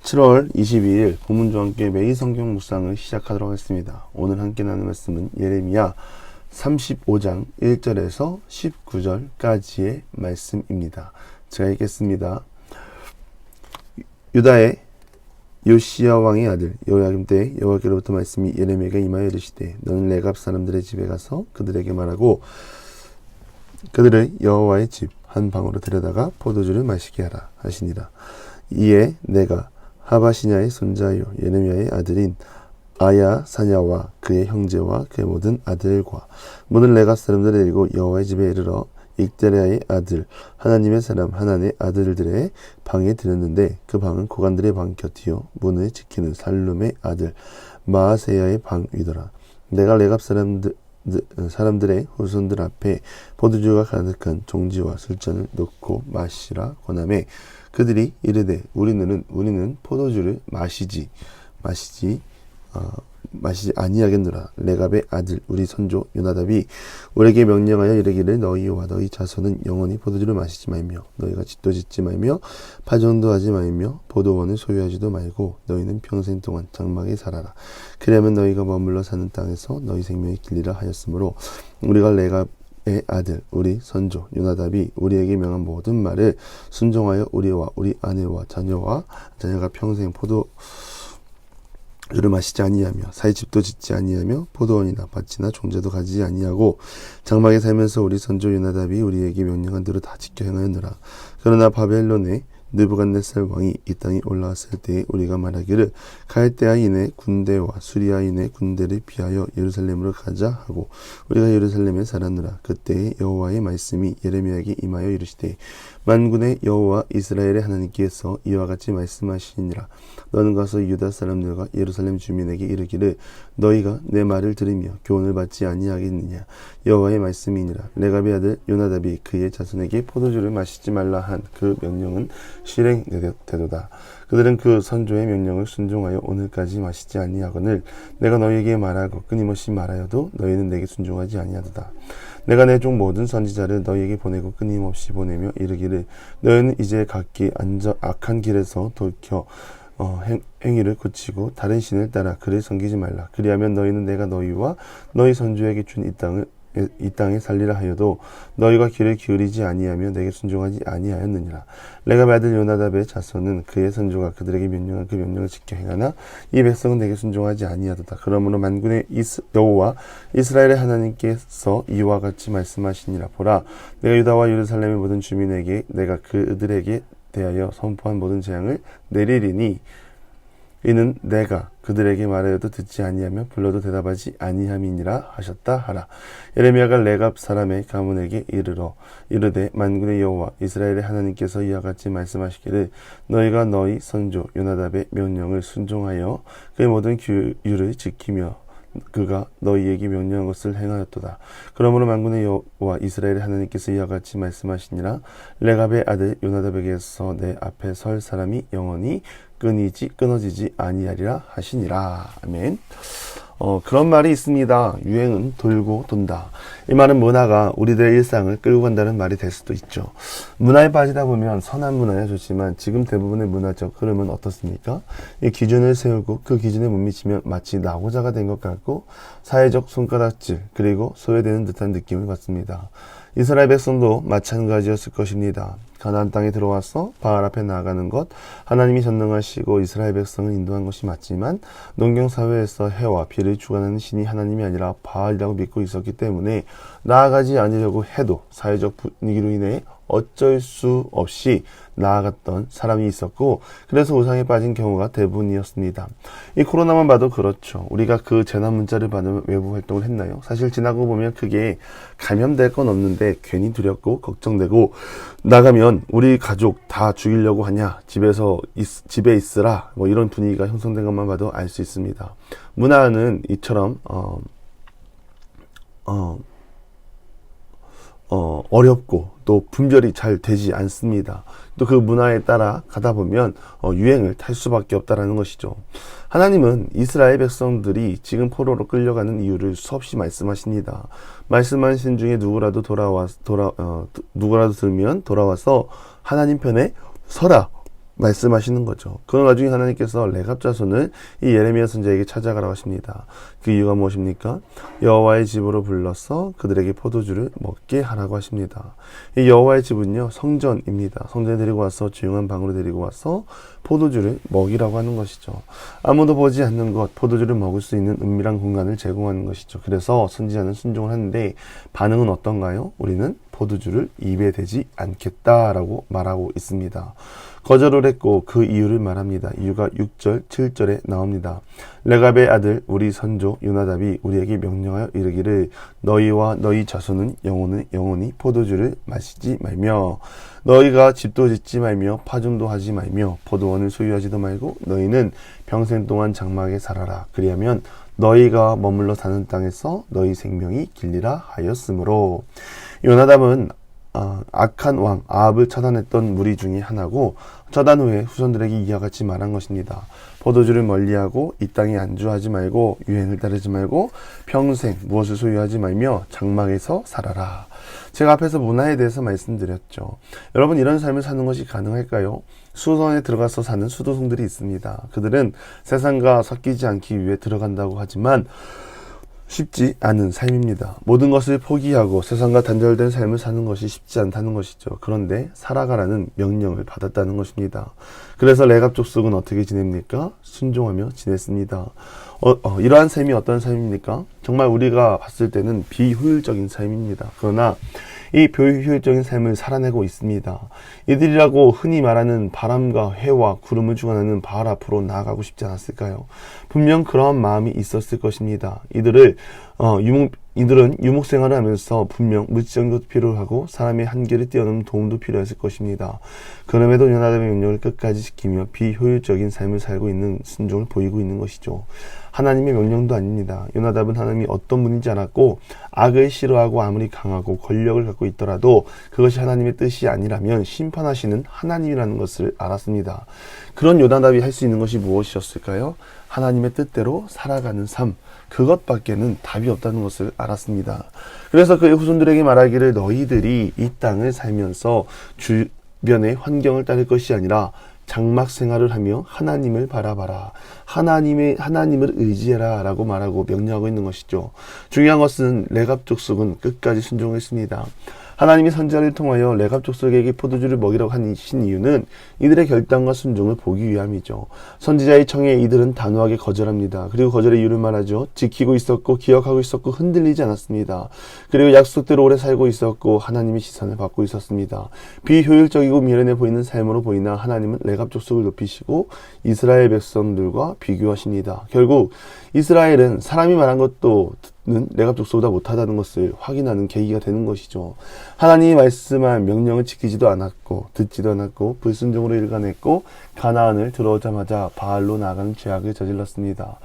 7월 22일 본문과 함께 매일 성경 묵상을 시작하도록 하겠습니다. 오늘 함께 나눌 말씀은 예레미야 35장 1절에서 19절까지의 말씀입니다. 제가 읽겠습니다. 유다의 요시야 왕의 아들 여호야김 때 여호와께로부터 말씀이 예레미야에게 임하여 이르시되 너는 레갑 사람들의 집에 가서 그들에게 말하고 그들을 여호와의 집 한 방으로 데려다가 포도주를 마시게 하라 하시니라. 이에 내가 하바시냐의 손자요 예레미야의 아들인 아야사냐와 그의 형제와 그의 모든 아들과 모든 레갑 사람들을 데리고 여호와의 집에 이르러 익데랴의 아들 하나님의 사람 하나님의 아들들의 방에 들였는데 그 방은 고관들의 방 곁이요 문을 지키는 살룸의 아들 마아세야의 방 위더라. 내가 레갑 사람들의 후손들 앞에 포도주가 가득한 종지와 술잔을 놓고 마시라 권하매 그들이 이르되 우리는 포도주를 마시지 아니하겠노라. 레갑의 아들 우리 선조 요나답이 우리에게 명령하여 이르기를 너희와 너희 자손은 영원히 포도주를 마시지 말며 너희가 집도 짓지 말며 파종도 하지 말며 포도원을 소유하지도 말고 너희는 평생 동안 장막에 살아라. 그러면 너희가 머물러 사는 땅에서 너희 생명이 길리라 하였으므로 우리가 레갑의 아들 우리 선조 요나답이 우리에게 명한 모든 말을 순종하여 우리와 우리 아내와 자녀가 평생 포도주를 마시지 아니하며 사이집도 짓지 아니하며 포도원이나 밭이나 종자도 가지지 아니하고 장막에 살면서 우리 선조 요나답이 우리에게 명령한 대로 다 지켜 행하였노라. 그러나 바벨론의 느부갓네살 왕이 이 땅에 올라왔을 때에 우리가 말하기를 갈대아인의 군대와 수리아인의 군대를 피하여 예루살렘으로 가자 하고 우리가 예루살렘에 살았노라. 그때에 여호와의 말씀이 예레미야에게 임하여 이르시되 만군의 여호와 이스라엘의 하나님께서 이와 같이 말씀하시니라. 너는 가서 유다 사람들과 예루살렘 주민에게 이르기를 너희가 내 말을 들으며 교훈을 받지 아니하겠느냐. 여호와의 말씀이니라. 레갑의 아들 요나답이 그의 자손에게 포도주를 마시지 말라 한 그 명령은 실행되도다. 그들은 그 선조의 명령을 순종하여 오늘까지 마시지 아니하거늘 내가 너희에게 말하고 끊임없이 말하여도 너희는 내게 순종하지 아니하도다. 내가 내 종 모든 선지자를 너희에게 보내고 끊임없이 보내며 이르기를 너희는 이제 각기 악한 길에서 돌이켜 행위를 고치고 다른 신을 따라 그를 섬기지 말라. 그리하면 너희는 내가 너희와 너희 선조에게 준 이 땅에 살리라 하여도 너희가 귀를 기울이지 아니하며 내게 순종하지 아니하였느니라. 레갑의 아들 요나답의 자손은 그의 선조가 그들에게 명령한 그 명령을 지켜 행하나 이 백성은 내게 순종하지 아니하도다. 그러므로 만군의 여호와 이스라엘의 하나님께서 이와 같이 말씀하시니라. 보라, 내가 유다와 예루살렘의 모든 주민에게 내가 그들에게 대하여 선포한 모든 재앙을 내리리니 이는 내가 그들에게 말하여도 듣지 아니하며 불러도 대답하지 아니함이니라 하셨다 하라. 예레미야가 레갑 사람의 가문에게 이르되 만군의 여호와 이스라엘의 하나님께서 이와 같이 말씀하시기를 너희가 너희 선조 요나답의 명령을 순종하여 그의 모든 규율을 지키며 그가 너희에게 명령한 것을 행하였도다. 그러므로 만군의 여호와 이스라엘의 하나님께서 이와 같이 말씀하시니라. 레갑의 아들 요나답에게서 내 앞에 설 사람이 영원히 끊어지지 아니하리라 하시니라. 아멘. 그런 말이 있습니다. 유행은 돌고 돈다. 이 말은 문화가 우리들의 일상을 끌고 간다는 말이 될 수도 있죠. 문화에 빠지다 보면 선한 문화야 좋지만 지금 대부분의 문화적 흐름은 어떻습니까? 이 기준을 세우고 그 기준에 못 미치면 마치 나고자가 된 것 같고 사회적 손가락질 그리고 소외되는 듯한 느낌을 받습니다. 이스라엘 백성도 마찬가지였을 것입니다. 가나안 땅에 들어와서 바알 앞에 나아가는 것, 하나님이 전능하시고 이스라엘 백성을 인도한 것이 맞지만 농경사회에서 해와 비를 주관하는 신이 하나님이 아니라 바알이라고 믿고 있었기 때문에 나아가지 않으려고 해도 사회적 분위기로 인해 어쩔 수 없이 나아갔던 사람이 있었고 그래서 우상에 빠진 경우가 대부분이었습니다. 이 코로나만 봐도 그렇죠. 우리가 그 재난 문자를 받으면 외부 활동을 했나요? 사실 지나고 보면 크게 감염될 건 없는데 괜히 두렵고 걱정되고 나가면 우리 가족 다 죽이려고 하냐 집에 있으라 뭐 이런 분위기가 형성된 것만 봐도 알 수 있습니다. 문화는 이처럼 어렵고 또 분별이 잘 되지 않습니다. 또 그 문화에 따라 가다 보면 유행을 탈 수밖에 없다라는 것이죠. 하나님은 이스라엘 백성들이 지금 포로로 끌려가는 이유를 수없이 말씀하십니다. 말씀하신 중에 누구라도 들으면 돌아와서 하나님 편에 서라. 말씀하시는 거죠. 그런 와중에 하나님께서 레갑 자손을 이 예레미야 선지자에게 찾아가라고 하십니다. 그 이유가 무엇입니까? 여호와의 집으로 불러서 그들에게 포도주를 먹게 하라고 하십니다. 이 여호와의 집은요, 성전입니다. 성전에 데리고 와서 조용한 방으로 데리고 와서 포도주를 먹이라고 하는 것이죠. 아무도 보지 않는 것, 포도주를 먹을 수 있는 은밀한 공간을 제공하는 것이죠. 그래서 선지자는 순종을 하는데 반응은 어떤가요? 우리는 포도주를 입에 대지 않겠다라고 말하고 있습니다. 거절을 했고 그 이유를 말합니다. 이유가 6절, 7절에 나옵니다. 레갑의 아들 우리 선조 요나답이 우리에게 명령하여 이르기를 너희와 너희 자손은 영원히 포도주를 마시지 말며 너희가 집도 짓지 말며 파종도 하지 말며 포도원을 소유하지도 말고 너희는 평생 동안 장막에 살아라. 그리하면 너희가 머물러 사는 땅에서 너희 생명이 길리라 하였으므로 요나답은 악한 왕 아합을 처단했던 무리 중에 하나고 처단 후에 후손들에게 이와 같이 말한 것입니다. 포도주를 멀리하고 이 땅에 안주하지 말고 유행을 따르지 말고 평생 무엇을 소유하지 말며 장막에서 살아라. 제가 앞에서 문화에 대해서 말씀드렸죠. 여러분 이런 삶을 사는 것이 가능할까요? 수도원에 들어가서 사는 수도승들이 있습니다. 그들은 세상과 섞이지 않기 위해 들어간다고 하지만 쉽지 않은 삶입니다. 모든 것을 포기하고 세상과 단절된 삶을 사는 것이 쉽지 않다는 것이죠. 그런데 살아가라는 명령을 받았다는 것입니다. 그래서 레갑 족속은 어떻게 지냅니까? 순종하며 지냈습니다. 이러한 삶이 어떤 삶입니까? 정말 우리가 봤을 때는 비효율적인 삶입니다. 그러나 이 비효율적인 삶을 살아내고 있습니다. 이들이라고 흔히 말하는 바람과 해와 구름을 주관하는 바알 앞으로 나아가고 싶지 않았을까요? 분명 그러한 마음이 있었을 것입니다. 이들은 유목 생활을 하면서 분명 무지정도 필요하고 사람의 한계를 뛰어넘는 도움도 필요했을 것입니다. 그럼에도 요나답의 명령을 끝까지 지키며 비효율적인 삶을 살고 있는 순종을 보이고 있는 것이죠. 하나님의 명령도 아닙니다. 요나답은 하나님이 어떤 분인지 알았고 악을 싫어하고 아무리 강하고 권력을 갖고 있더라도 그것이 하나님의 뜻이 아니라면 심판하시는 하나님이라는 것을 알았습니다. 그런 요나답이 할 수 있는 것이 무엇이었을까요? 하나님의 뜻대로 살아가는 삶, 그것밖에는 답이 없다는 것을 알았습니다. 그래서 그의 후손들에게 말하기를 너희들이 이 땅을 살면서 주변의 환경을 따를 것이 아니라 장막 생활을 하며 하나님을 바라봐라. 하나님을 의지해라 라고 말하고 명령하고 있는 것이죠. 중요한 것은 레갑 족속은 끝까지 순종했습니다. 하나님이 선지자를 통하여 레갑 족속에게 포도주를 먹이라고 하신 이유는 이들의 결단과 순종을 보기 위함이죠. 선지자의 청에 이들은 단호하게 거절합니다. 그리고 거절의 이유를 말하죠. 지키고 있었고 기억하고 있었고 흔들리지 않았습니다. 그리고 약속대로 오래 살고 있었고 하나님의 시선을 받고 있었습니다. 비효율적이고 미련해 보이는 삶으로 보이나 하나님은 레갑 족속을 높이시고 이스라엘 백성들과 비교하십니다. 결국 이스라엘은 사람이 말한 것도 레갑 족속보다 못하다는 것을 확인하는 계기가 되는 것이죠. 하나님이 말씀한 명령을 지키지도 않았고 듣지도 않았고 불순종으로 일관했고 가나안을 들어오자마자 바알로 나아가는 죄악을 저질렀습니다.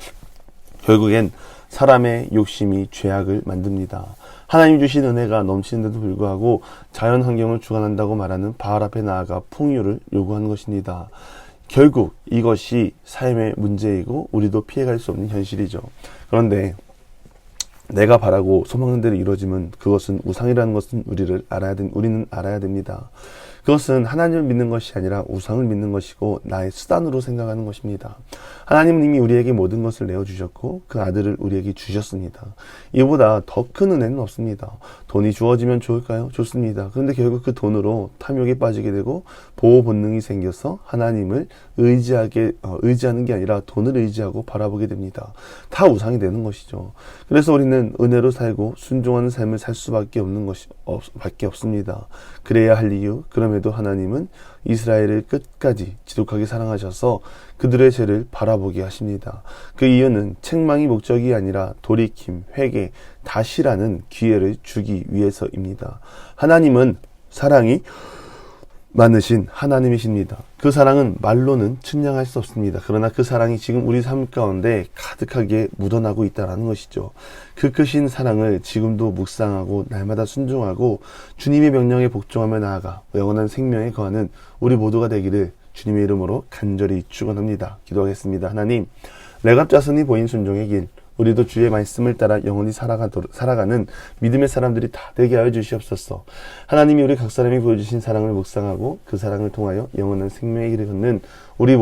결국엔 사람의 욕심이 죄악을 만듭니다. 하나님 주신 은혜가 넘치는데도 불구하고 자연 환경을 주관한다고 말하는 바알 앞에 나아가 풍요를 요구하는 것입니다. 결국 이것이 삶의 문제이고 우리도 피해갈 수 없는 현실이죠. 그런데 내가 바라고 소망하는 대로 이루어지면 그것은 우상이라는 것은 우리는 알아야 됩니다. 그것은 하나님을 믿는 것이 아니라 우상을 믿는 것이고 나의 수단으로 생각하는 것입니다. 하나님은 이미 우리에게 모든 것을 내어주셨고 그 아들을 우리에게 주셨습니다. 이보다 더 큰 은혜는 없습니다. 돈이 주어지면 좋을까요? 좋습니다. 그런데 결국 그 돈으로 탐욕에 빠지게 되고 보호 본능이 생겨서 하나님을 의지하는 게 아니라 돈을 의지하고 바라보게 됩니다. 다 우상이 되는 것이죠. 그래서 우리는 은혜로 살고 순종하는 삶을 살 수밖에 없습니다. 그래야 할 이유, 그럼에도 하나님은 이스라엘을 끝까지 지독하게 사랑하셔서 그들의 죄를 바라보게 하십니다. 그 이유는 책망이 목적이 아니라 돌이킴, 회개, 다시라는 기회를 주기 위해서입니다. 하나님은 사랑이 많으신 하나님이십니다. 그 사랑은 말로는 측량할 수 없습니다. 그러나 그 사랑이 지금 우리 삶 가운데 가득하게 묻어나고 있다는 것이죠. 그 크신 사랑을 지금도 묵상하고 날마다 순종하고 주님의 명령에 복종하며 나아가 영원한 생명에 거하는 우리 모두가 되기를 주님의 이름으로 간절히 축원합니다. 기도하겠습니다. 하나님, 레갑 자손이 보인 순종의 길, 우리도 주의 말씀을 따라 영원히 살아가는 믿음의 사람들이 다 되게 하여 주시옵소서. 하나님이 우리 각 사람이 보여주신 사랑을 묵상하고 그 사랑을 통하여 영원한 생명의 길을 걷는 우리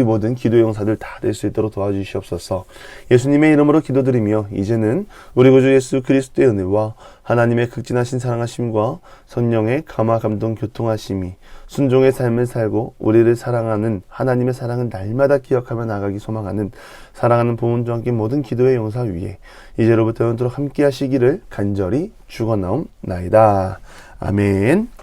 모든 기도 용사들 다 될 수 있도록 도와주시옵소서. 예수님의 이름으로 기도드리며 이제는 우리 구주 예수 그리스도의 은혜와 하나님의 극진하신 사랑하심과 성령의 감화 감동 교통하심이 순종의 삶을 살고 우리를 사랑하는 하나님의 사랑을 날마다 기억하며 나가기 소망하는 사랑하는 부모님과 함께 모든 기도의 용사 위에 이제로부터 영원토록 함께 하시기를 간절히 축원하옵나이다. 아멘.